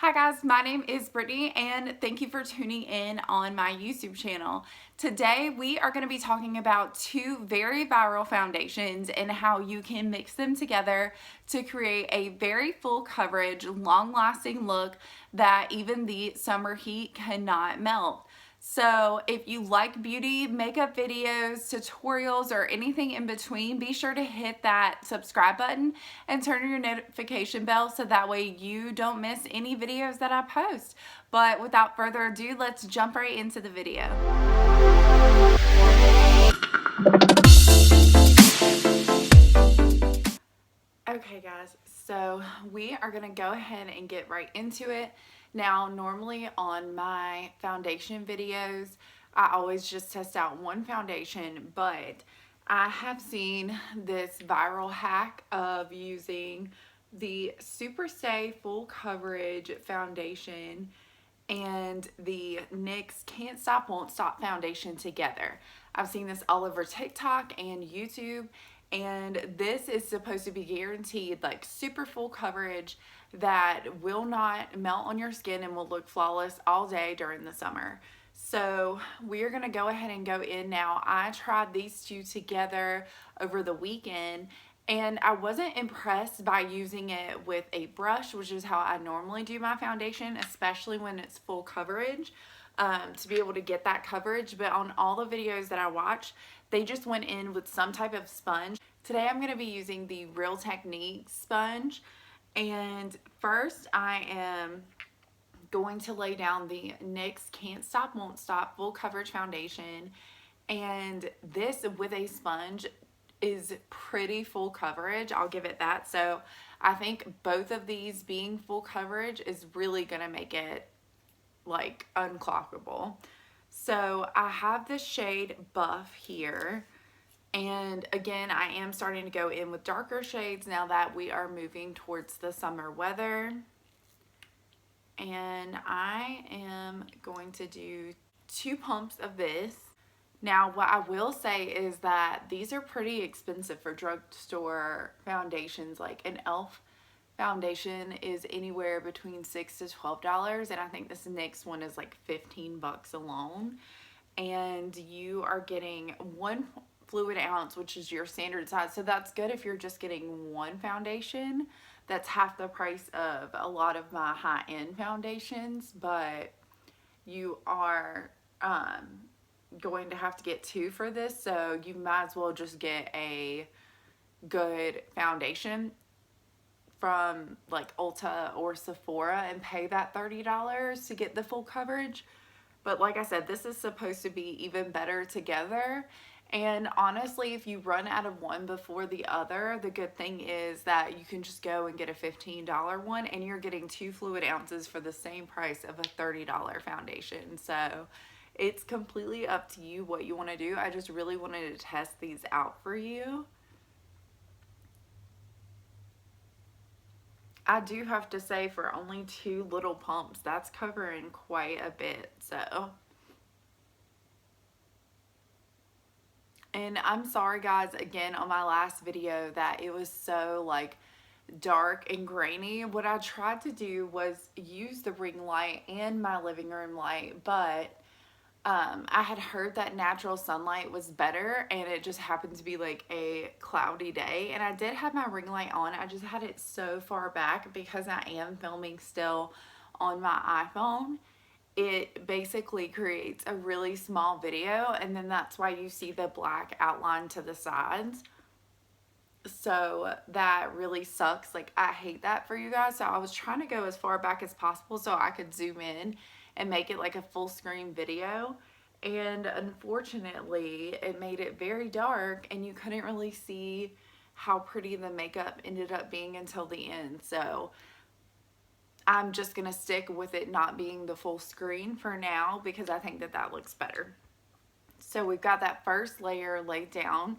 Hi guys, my name is Brittany and thank you for tuning in on my YouTube channel. Today we are going to be talking about two very viral foundations and how you can mix them together to create a very full coverage, long-lasting look that even the summer heat cannot melt. So if you like beauty, makeup videos, tutorials, or anything in between, be sure to hit that subscribe button and turn on your notification bell so that way you don't miss any videos that I post. But without further ado, let's jump right into the video. Okay guys, so we are going to go ahead and get right into it. Now, normally on my foundation videos, I always just test out one foundation, but I have seen this viral hack of using the Super Stay Full Coverage Foundation and the NYX Can't Stop Won't Stop foundation together. I've seen this all over TikTok and YouTube, and this is supposed to be guaranteed like super full coverage that will not melt on your skin and will look flawless all day during the summer. So we're going to go ahead and go in now. I tried these two together over the weekend and I wasn't impressed by using it with a brush, which is how I normally do my foundation, especially when it's full coverage, to be able to get that coverage. But on all the videos that I watched, they just went in with some type of sponge. Today I'm going to be using the Real Technique sponge. And first I am going to lay down the NYX Can't Stop Won't Stop Full Coverage Foundation. And this with a sponge is pretty full coverage, I'll give it that. So I think both of these being full coverage is really gonna make it like unclockable. So I have the shade Buff here, and again I am starting to go in with darker shades now that we are moving towards the summer weather. And I am going to do 2 pumps of this. Now, what I will say is that these are pretty expensive for drugstore foundations. Like an e.l.f. foundation is anywhere between $6 to $12, and I think this NYX one is like 15 bucks alone. And you are getting 1 fluid ounce, which is your standard size. So that's good if you're just getting one foundation. That's half the price of a lot of my high-end foundations, but you are going to have to get 2 for this, so you might as well just get a good foundation from like Ulta or Sephora and pay that $30 to get the full coverage. But like I said, this is supposed to be even better together. And honestly, if you run out of one before the other, the good thing is that you can just go and get a $15 one and you're getting 2 fluid ounces for the same price of a $30 foundation. So it's completely up to you what you want to do. I just really wanted to test these out for you. I do have to say, for only 2 little pumps, that's covering quite a bit. So, and I'm sorry guys, again, on my last video that it was so like dark and grainy. What I tried to do was use the ring light and my living room light, but I had heard that natural sunlight was better, and it just happened to be like a cloudy day, and I did have my ring light on. I just had it so far back because I am filming still on my iPhone. It basically creates a really small video, and then that's why you see the black outline to the sides. So that really sucks. Like, I hate that for you guys. So I was trying to go as far back as possible so I could zoom in and make it like a full screen video. And unfortunately, it made it very dark and you couldn't really see how pretty the makeup ended up being until the end. So I'm just going to stick with it not being the full screen for now because I think that that looks better. So we've got that first layer laid down.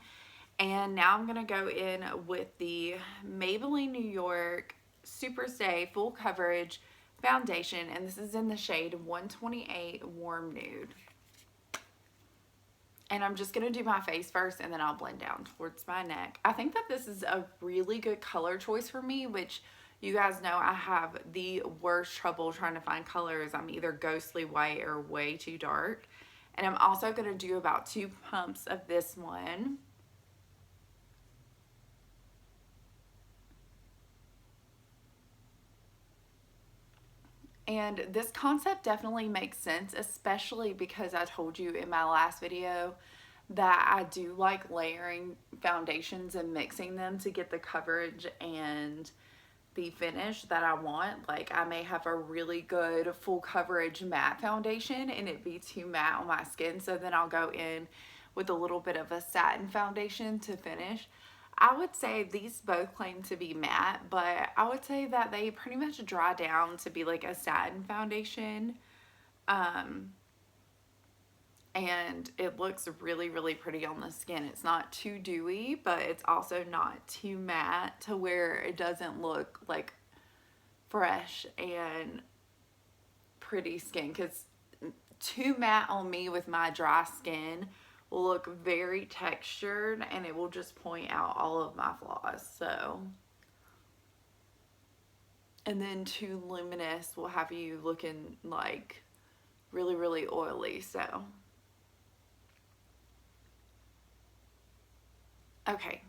And now I'm going to go in with the Maybelline New York Super Stay Full Coverage Foundation. And this is in the shade 128 Warm Nude. And I'm just going to do my face first and then I'll blend down towards my neck. I think that this is a really good color choice for me, which You guys know I have the worst trouble trying to find colors. I'm either ghostly white or way too dark. And I'm also going to do about 2 pumps of this one. And this concept definitely makes sense, especially because I told you in my last video that I do like layering foundations and mixing them to get the coverage and the finish that I want. Like, I may have a really good full coverage matte foundation and it be too matte on my skin, so then I'll go in with a little bit of a satin foundation to finish. I would say these both claim to be matte, but I would say that they pretty much dry down to be like a satin foundation. And it looks really, really pretty on the skin. It's not too dewy, but it's also not too matte to where it doesn't look like fresh and pretty skin, because too matte on me with my dry skin will look very textured and it will just point out all of my flaws. So, and then too luminous will have you looking like really, really oily. So okay,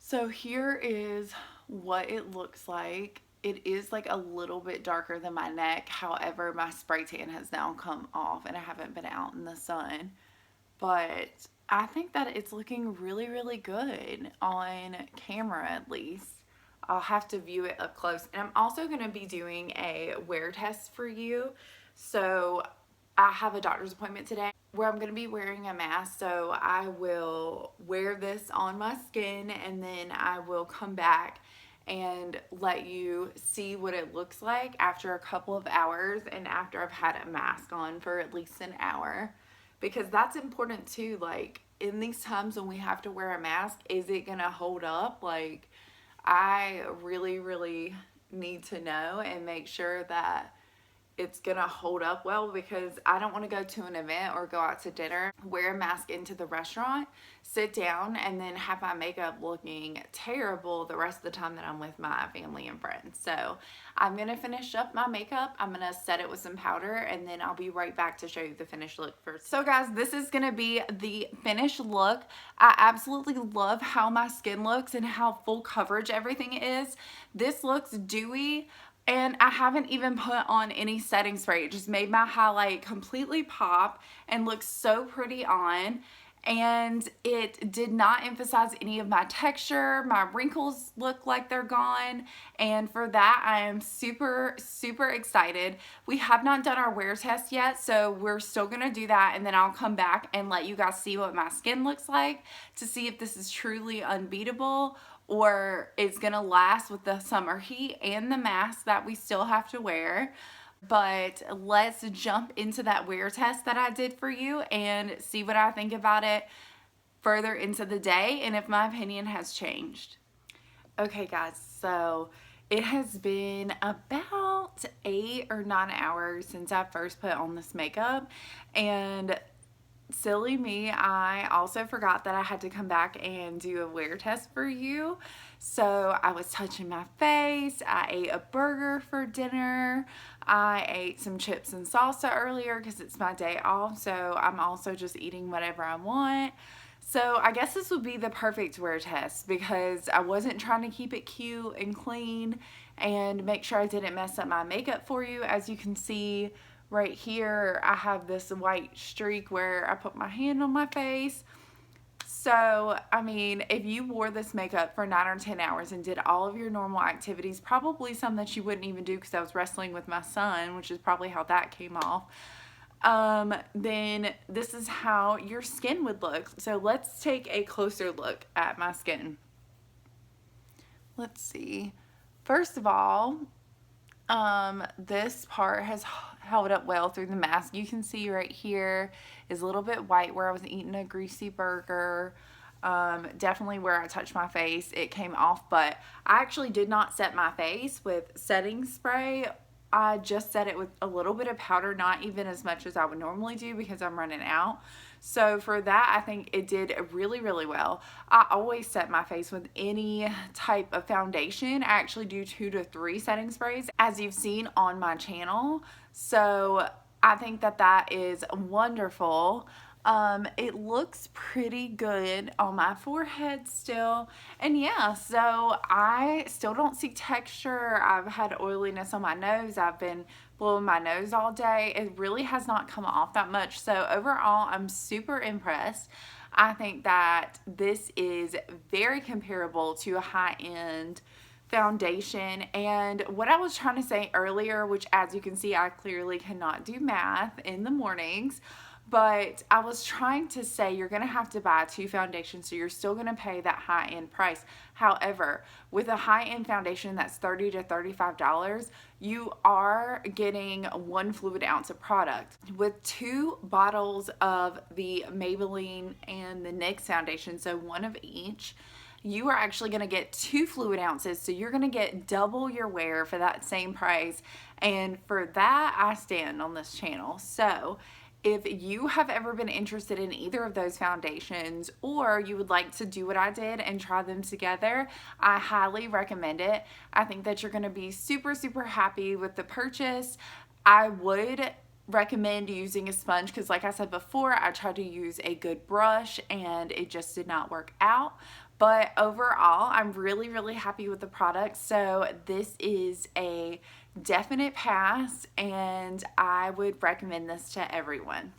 so here is what it looks like. It is like a little bit darker than my neck. However, my spray tan has now come off and I haven't been out in the sun. But I think that it's looking really, really good on camera at least. I'll have to view it up close. And I'm also going to be doing a wear test for you. So I have a doctor's appointment today where I'm going to be wearing a mask. So I will wear this on my skin and then I will come back and let you see what it looks like after a couple of hours and after I've had a mask on for at least an hour. Because that's important too. Like, in these times when we have to wear a mask, is it going to hold up? Like, I really, really need to know and make sure that it's gonna hold up well, because I don't want to go to an event or go out to dinner, wear a mask into the restaurant, sit down, and then have my makeup looking terrible the rest of the time that I'm with my family and friends. So I'm gonna finish up my makeup. I'm gonna set it with some powder and then I'll be right back to show you the finished look first. So guys, this is gonna be the finished look. I absolutely love how my skin looks and how full coverage everything is. This looks dewy. And I haven't even put on any setting spray. It just made my highlight completely pop and look so pretty on. And it did not emphasize any of my texture. My wrinkles look like they're gone. And for that, I am super, super excited. We have not done our wear test yet, so we're still gonna do that. And then I'll come back and let you guys see what my skin looks like to see if this is truly unbeatable or it's gonna last with the summer heat and the mask that we still have to wear. But let's jump into that wear test that I did for you and see what I think about it further into the day and if my opinion has changed. Okay guys, so it has been about 8 or 9 hours since I first put on this makeup, and silly me, I also forgot that I had to come back and do a wear test for you. So I was touching my face, I ate a burger for dinner, I ate some chips and salsa earlier because it's my day off, so I'm also just eating whatever I want. So I guess this would be the perfect wear test because I wasn't trying to keep it cute and clean and make sure I didn't mess up my makeup for you. As you can see, right here, I have this white streak where I put my hand on my face. So, I mean, if you wore this makeup for 9 or 10 hours and did all of your normal activities, probably some that you wouldn't even do because I was wrestling with my son, which is probably how that came off, then this is how your skin would look. So let's take a closer look at my skin. Let's see. First of all, this part has held up well through the mask. You can see right here is a little bit white where I was eating a greasy burger. Definitely where I touched my face, it came off, but I actually did not set my face with setting spray I just set it with a little bit of powder, not even as much as I would normally do because I'm running out. So for that, I think it did really, really well. I always set my face with any type of foundation. I actually do 2 to 3 setting sprays, as you've seen on my channel. So I think that that is wonderful. It looks pretty good on my forehead still. And yeah, so I still don't see texture. I've had oiliness on my nose. I've been blowing my nose all day. It really has not come off that much. So overall, I'm super impressed. I think that this is very comparable to a high-end foundation. And what I was trying to say earlier, which as you can see, I clearly cannot do math in the mornings, but I was trying to say you're going to have to buy 2 foundations, so you're still going to pay that high-end price. However, with a high-end foundation that's $30 to $35, you are getting 1 fluid ounce of product. With 2 bottles of the Maybelline and the NYX foundation, so 1 of each, you are actually going to get 2 fluid ounces, so you're going to get double your wear for that same price. And for that, I stand on this channel. So if you have ever been interested in either of those foundations, or you would like to do what I did and try them together, I highly recommend it. I think that you're going to be super, super happy with the purchase. I would recommend using a sponge because, like I said before, I tried to use a good brush and it just did not work out. But overall, I'm really, really happy with the product. So this is a definite pass, and I would recommend this to everyone.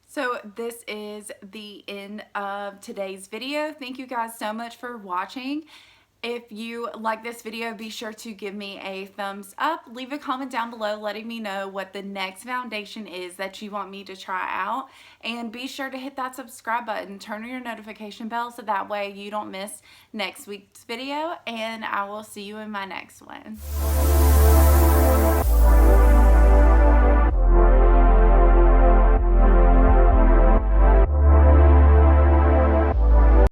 So this is the end of today's video. Thank you guys so much for watching. If you like this video, be sure to give me a thumbs up. Leave a comment down below letting me know what the next foundation is that you want me to try out. And be sure to hit that subscribe button, turn on your notification bell so that way you don't miss next week's video. And I will see you in my next one.